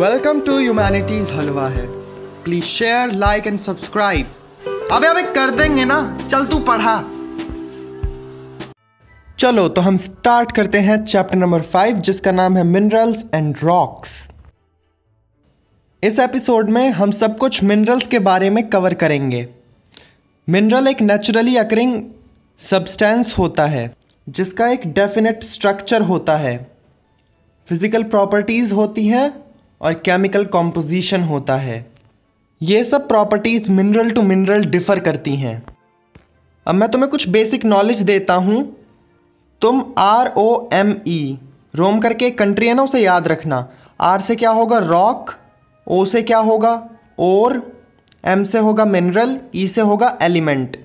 Welcome to humanities हलवा है। Please share, like and subscribe. अबे कर देंगे ना, चल तू पढ़ा। चलो तो हम स्टार्ट करते हैं चैप्टर नंबर 5 जिसका नाम है मिनरल्स एंड रॉक्स। इस एपिसोड में हम सब कुछ मिनरल्स के बारे में कवर करेंगे। मिनरल एक नेचुरली अकरिंग सब्सटेंस होता है जिसका एक डेफिनेट स्ट्रक्चर होता है, फिजिकल प्रॉपर्टीज़ होती हैं और केमिकल कॉम्पोजिशन होता है। ये सब properties mineral to mineral differ करती हैं। अब मैं तुम्हें कुछ बेसिक नॉलेज देता हूँ। तुम ROME रोम करके एक कंट्री है ना, उसे याद रखना। R से क्या होगा रॉक, O से क्या होगा और, M से होगा मिनरल, E से होगा एलिमेंट।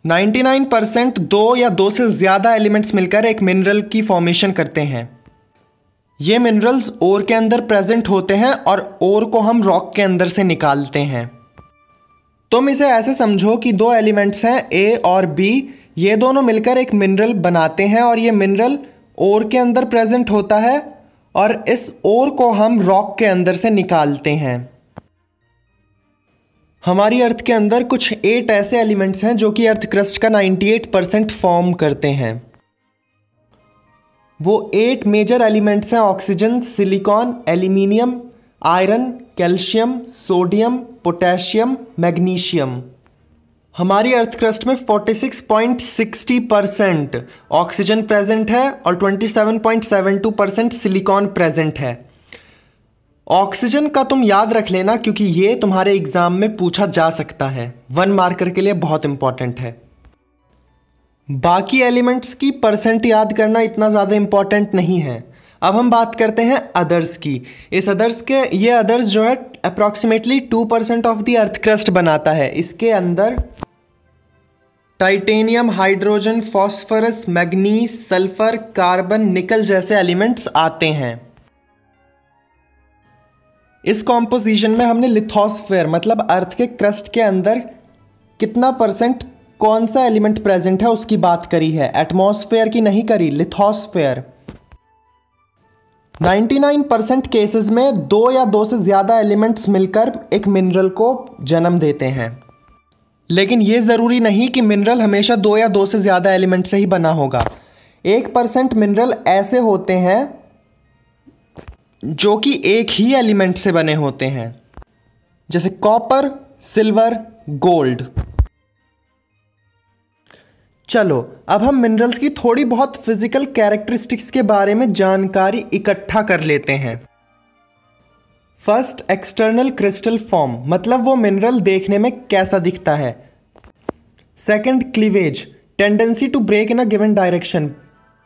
99% दो या दो से ज़्यादा एलिमेंट्स मिलकर एक मिनरल की फॉर्मेशन करते हैं। ये मिनरल्स ओर के अंदर प्रेजेंट होते हैं और ओर को हम रॉक के अंदर से निकालते हैं। तुम इसे ऐसे समझो कि दो एलिमेंट्स हैं A और B, ये दोनों मिलकर एक मिनरल बनाते हैं और ये मिनरल ओर के अंदर प्रेजेंट होता है और इस ओर को हम रॉक के अंदर से निकालते हैं। हमारी अर्थ के अंदर कुछ 8 ऐसे एलिमेंट्स हैं जो कि अर्थ क्रस्ट का 98% फॉर्म करते हैं। वो 8 मेजर एलिमेंट्स हैं oxygen, silicon, aluminium, iron, calcium, sodium, potassium, magnesium. हमारी अर्थ क्रस्ट में 46.60% ऑक्सीजन प्रेजेंट है और 27.72% सिलिकॉन प्रेजेंट है। ऑक्सीजन का तुम याद रख लेना क्योंकि ये तुम्हारे एग्जाम में पूछा जा सकता है, 1 मार्कर के लिए बहुत इंपॉर्टेंट है। बाकी एलिमेंट्स की परसेंट याद करना इतना ज़्यादा इंपॉर्टेंट नहीं है। अब हम बात करते हैं अदर्स की। ये अदर्स जो है approximately 2% of the earth crust बनाता है। इसके अंदर titanium, hydrogen, phosphorus, manganese, sulphur, carbon, निकल जैसे एलिमेंट्स आते हैं। इस कॉम्पोजिशन में हमने लिथोस्फेयर मतलब अर्थ के क्रस्ट के अंदर कितना परसेंट कौन सा एलिमेंट प्रेजेंट है उसकी बात करी है, एटमॉस्फेयर की नहीं करी, लिथोस्फेयर। 99% केसेस में दो या दो से ज़्यादा एलिमेंट्स मिलकर एक मिनरल को जन्म देते हैं। लेकिन यह ज़रूरी नहीं कि मिनरल हमेशा दो या दो से ज़्यादा एलिमेंट से ही बना होगा। 1% मिनरल ऐसे होते हैं जो कि एक ही एलिमेंट से बने होते हैं, जैसे कॉपर, सिल्वर, गोल्ड। चलो अब हम मिनरल्स की थोड़ी बहुत फिजिकल कैरेक्टरिस्टिक्स के बारे में जानकारी इकट्ठा कर लेते हैं। फर्स्ट, एक्सटर्नल क्रिस्टल फॉर्म मतलब वो मिनरल देखने में कैसा दिखता है। Second, cleavage, tendency to break in a given direction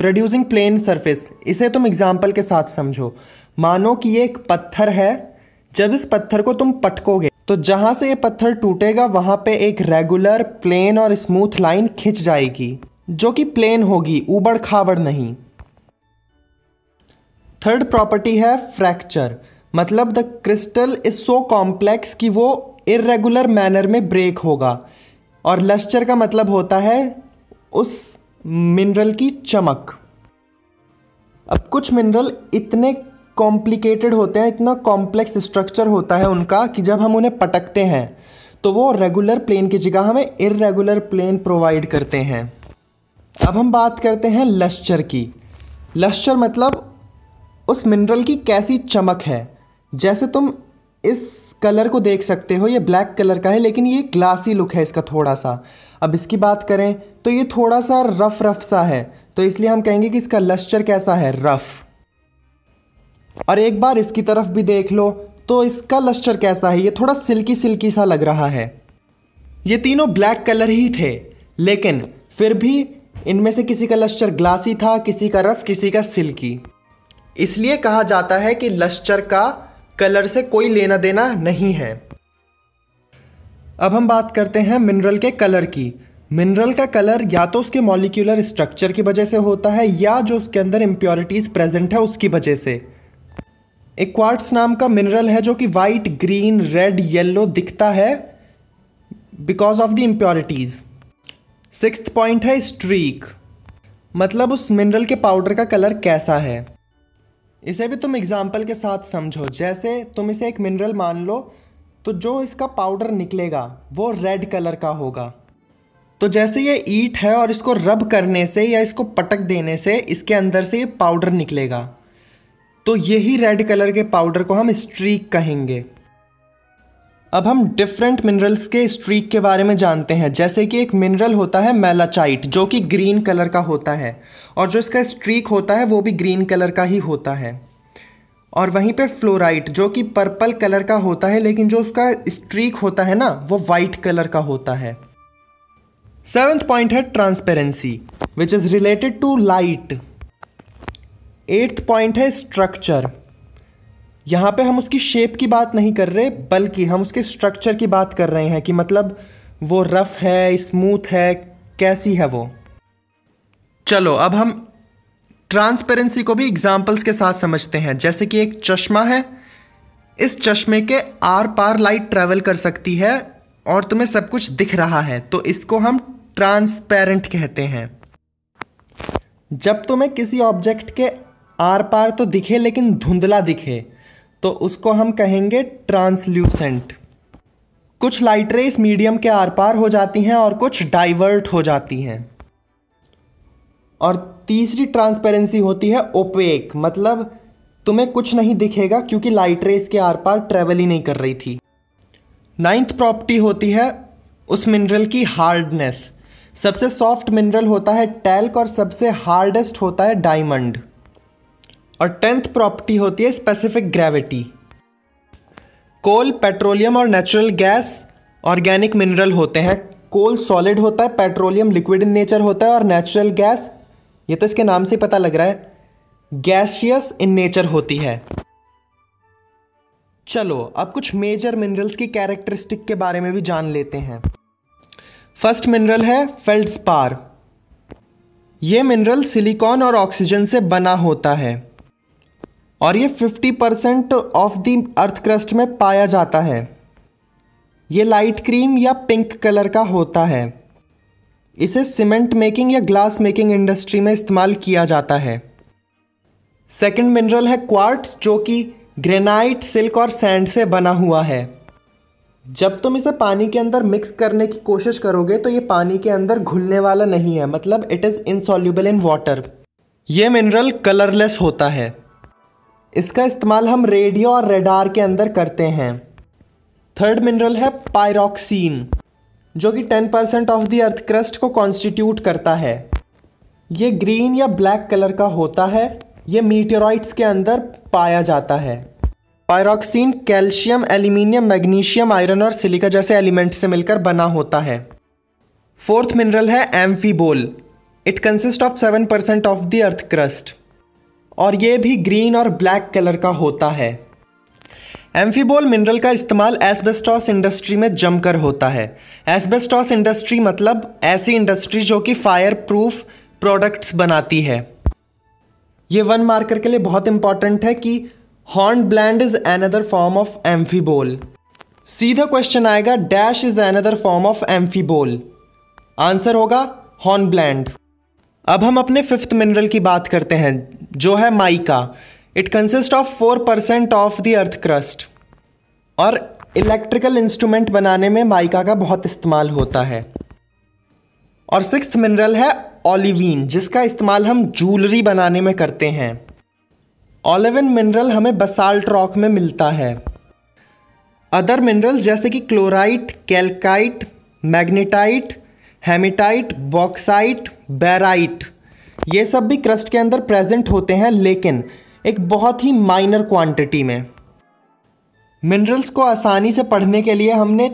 producing plane surface. इसे तुम एग्जाम्पल के साथ समझो। मानो कि ये एक पत्थर है, जब इस पत्थर को तुम पटकोगे तो जहां से ये पत्थर टूटेगा वहां पे एक रेगुलर, प्लेन और स्मूथ लाइन खिंच जाएगी जो कि प्लेन होगी, ऊबड़ खाबड़ नहीं। थर्ड प्रॉपर्टी है फ्रैक्चर, मतलब the crystal is so complex कि वो इर्रेगुलर मैनर में ब्रेक होगा। और लस्टर का मतलब होता है उस मिनरल की चमक। अब कुछ मिनरल इतने कॉम्प्लिकेटेड होते हैं, इतना कॉम्प्लेक्स स्ट्रक्चर होता है उनका कि जब हम उन्हें पटकते हैं तो वो रेगुलर प्लेन की जगह हमें इर्रेगुलर प्लेन प्रोवाइड करते हैं। अब हम बात करते हैं लस्टर की। लस्टर मतलब उस मिनरल की कैसी चमक है। जैसे तुम इस कलर को देख सकते हो, ये ब्लैक कलर का है लेकिन ये ग्लासी लुक है इसका थोड़ा सा। अब इसकी बात करें तो ये थोड़ा सा रफ सा है, तो इसलिए हम कहेंगे कि इसका लस्टर कैसा है, रफ। और एक बार इसकी तरफ भी देख लो तो इसका लस्टर कैसा है, ये थोड़ा सिल्की सिल्की सा लग रहा है। ये तीनों ब्लैक कलर ही थे लेकिन फिर भी इनमें से किसी का लस्टर ग्लासी था, किसी का रफ, किसी का सिल्की। इसलिए कहा जाता है कि लस्टर का कलर से कोई लेना देना नहीं है। अब हम बात करते हैं मिनरल के कलर की। मिनरल का कलर या तो उसके मॉलिक्यूलर स्ट्रक्चर की वजह से होता है या जो उसके अंदर इम्प्योरिटीज प्रेजेंट है उसकी वजह से। एक क्वार्ट्स नाम का मिनरल है जो कि वाइट, ग्रीन, रेड, येलो दिखता है because of the impurities. 6th point है स्ट्रीक, मतलब उस मिनरल के पाउडर का कलर कैसा है। इसे भी तुम एग्जाम्पल के साथ समझो। जैसे तुम इसे एक मिनरल मान लो, तो जो इसका पाउडर निकलेगा वो रेड कलर का होगा। तो जैसे ये ईंट है और इसको रब करने से या इसको पटक देने से इसके अंदर से ये पाउडर निकलेगा, तो यही रेड कलर के पाउडर को हम स्ट्रीक कहेंगे। अब हम डिफरेंट मिनरल्स के स्ट्रीक के बारे में जानते हैं। जैसे कि एक मिनरल होता है मैलाचाइट, जो कि ग्रीन कलर का होता है, और जो इसका स्ट्रीक होता है वो भी ग्रीन कलर का ही होता है। और वहीं पे फ्लोराइट, जो कि पर्पल कलर का होता है, लेकिन जो उसका स्ट्रीक होता है ना, वो वाइट कलर का होता है। 7th पॉइंट है transparency, which is related to light. 8th point है स्ट्रक्चर। यहाँ पे हम उसकी शेप की बात नहीं कर रहे, बल्कि हम उसके स्ट्रक्चर की बात कर रहे हैं कि मतलब वो रफ है, स्मूथ है, कैसी है वो। चलो अब हम ट्रांसपेरेंसी को भी एग्जाम्पल्स के साथ समझते हैं। जैसे कि एक चश्मा है, इस चश्मे के आर पार लाइट ट्रेवल कर सकती है और तुम्हें सब कुछ दिख रहा है, तो इसको हम ट्रांसपेरेंट कहते हैं। जब तुम्हें किसी ऑब्जेक्ट के आर पार तो दिखे लेकिन धुंधला दिखे, तो उसको हम कहेंगे ट्रांसल्यूसेंट। कुछ लाइट रेस मीडियम के आर पार हो जाती हैं और कुछ डाइवर्ट हो जाती हैं। और तीसरी ट्रांसपेरेंसी होती है ओपेक, मतलब तुम्हें कुछ नहीं दिखेगा क्योंकि लाइट रेस के आर पार ट्रेवल ही नहीं कर रही थी। 9th प्रॉपर्टी होती है उस मिनरल की हार्डनेस। सबसे सॉफ्ट मिनरल होता है टैल्क और सबसे हार्डेस्ट होता है डायमंड। और 10th प्रॉपर्टी होती है स्पेसिफिक ग्रेविटी। कोल, पेट्रोलियम और नेचुरल गैस ऑर्गेनिक मिनरल होते हैं। कोल सॉलिड होता है, पेट्रोलियम लिक्विड इन नेचर होता है और नेचुरल गैस, ये तो इसके नाम से पता लग रहा है, गैसियस इन नेचर होती है। चलो अब कुछ मेजर मिनरल्स की कैरेक्टरिस्टिक के बारे में भी जान लेते हैं। फर्स्ट मिनरल है फेल्डस्पार। ये मिनरल सिलिकॉन और ऑक्सीजन से बना होता है और ये 50% ऑफ द अर्थ क्रस्ट में पाया जाता है। ये लाइट क्रीम या पिंक कलर का होता है। इसे सीमेंट मेकिंग या ग्लास मेकिंग इंडस्ट्री में इस्तेमाल किया जाता है। सेकंड मिनरल है क्वार्ट्ज, जो कि ग्रेनाइट, सिल्क और सैंड से बना हुआ है। जब तुम इसे पानी के अंदर मिक्स करने की कोशिश करोगे तो ये पानी के अंदर घुलने वाला नहीं है, मतलब it is insoluble in water. ये मिनरल कलरलेस होता है। इसका इस्तेमाल हम रेडियो और रेडार के अंदर करते हैं। थर्ड मिनरल है पायरोक्सीन, जो कि 10% ऑफ द अर्थ क्रस्ट को कॉन्स्टिट्यूट करता है। ये ग्रीन या ब्लैक कलर का होता है। ये मीटेरॉइड्स के अंदर पाया जाता है। पायरोक्सीन कैल्शियम, एल्यूमिनियम, मैग्नीशियम, आयरन और सिलिका जैसे एलिमेंट से मिलकर बना होता है। फोर्थ मिनरल है amphibole. It consist of 7% of the earth crust और ये भी ग्रीन और ब्लैक कलर का होता है। एम्फीबोल मिनरल का इस्तेमाल एस्बेस्टॉस इंडस्ट्री में जमकर होता है। एस्बेस्टॉस इंडस्ट्री मतलब ऐसी इंडस्ट्री जो कि फायर प्रूफ प्रोडक्ट्स बनाती है। ये 1 मार्कर के लिए बहुत इंपॉर्टेंट है कि hornblende is another form of amphibole. सीधा क्वेश्चन आएगा dash is another form of amphibole, answer होगा हॉर्नब्लैंड। अब हम अपने 5th मिनरल की बात करते हैं, जो है mica. It consist of 4% of the earth crust और इलेक्ट्रिकल इंस्ट्रूमेंट बनाने में माइका का बहुत इस्तेमाल होता है। और 6th मिनरल है ओलिवीन, जिसका इस्तेमाल हम ज्वेलरी बनाने में करते हैं। ओलिविन मिनरल हमें बसाल्ट रॉक में मिलता है। अदर मिनरल्स जैसे कि chlorite, calcite, magnetite, hematite, bauxite, barite, ये सब भी क्रस्ट के अंदर प्रेजेंट होते हैं, लेकिन एक बहुत ही माइनर क्वांटिटी में। मिनरल्स को आसानी से पढ़ने के लिए हमने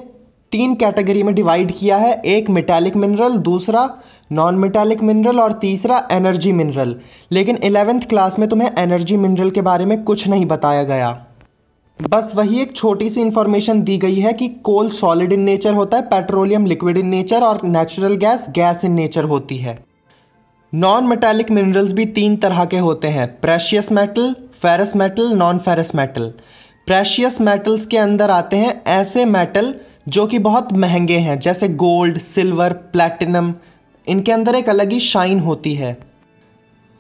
3 कैटेगरी में डिवाइड किया है। एक मेटालिक मिनरल, दूसरा नॉन मेटालिक मिनरल और तीसरा एनर्जी मिनरल। लेकिन 11th क्लास में तुम्हें एनर्जी मिनरल के बारे में कुछ नहीं बताया गया। बस वही एक छोटी सी इंफॉर्मेशन दी गई है कि कोल सॉलिड इन नेचर होता है, पेट्रोलियम लिक्विड इन नेचर और natural gas gas in nature होती है। नॉन मेटालिक मिनरल्स भी 3 तरह के होते हैं, precious metal, ferrous metal, non ferrous metal. Precious metals के अंदर आते हैं ऐसे मेटल जो कि बहुत महंगे हैं, जैसे गोल्ड, सिल्वर, प्लैटिनम। इनके अंदर एक अलग ही शाइन होती है।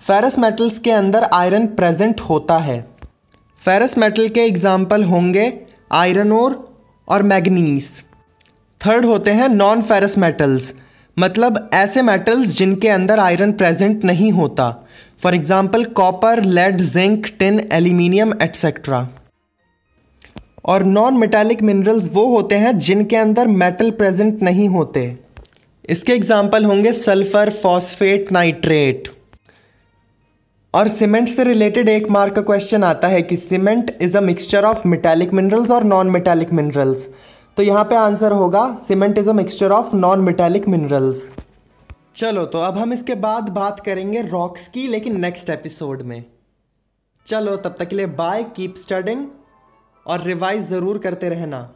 फेरस मेटल्स के अंदर आयरन प्रेजेंट होता है। फेरस मेटल के एग्जाम्पल होंगे आयरन ओर और मैग्नीज। थर्ड होते हैं नॉन फेरस मेटल्स, मतलब ऐसे मेटल्स जिनके अंदर आयरन प्रेजेंट नहीं होता। For example copper, lead, zinc, tin, aluminium etcetera. और नॉन मेटालिक मिनरल्स वो होते हैं जिनके अंदर मेटल प्रेजेंट नहीं होते। इसके एग्जाम्पल होंगे सल्फर, फॉस्फेट, नाइट्रेट। और सीमेंट से रिलेटेड एक मार्क का क्वेश्चन आता है कि cement is a mixture of metallic minerals और नॉन मेटालिक मिनरल्स। तो यहाँ पे आंसर होगा cement is a mixture of non metallic minerals. चलो तो अब हम इसके बाद बात करेंगे रॉक्स की, लेकिन नेक्स्ट एपिसोड में। चलो तब तक के लिए बाय, कीप स्टडिंग और रिवाइज ज़रूर करते रहना।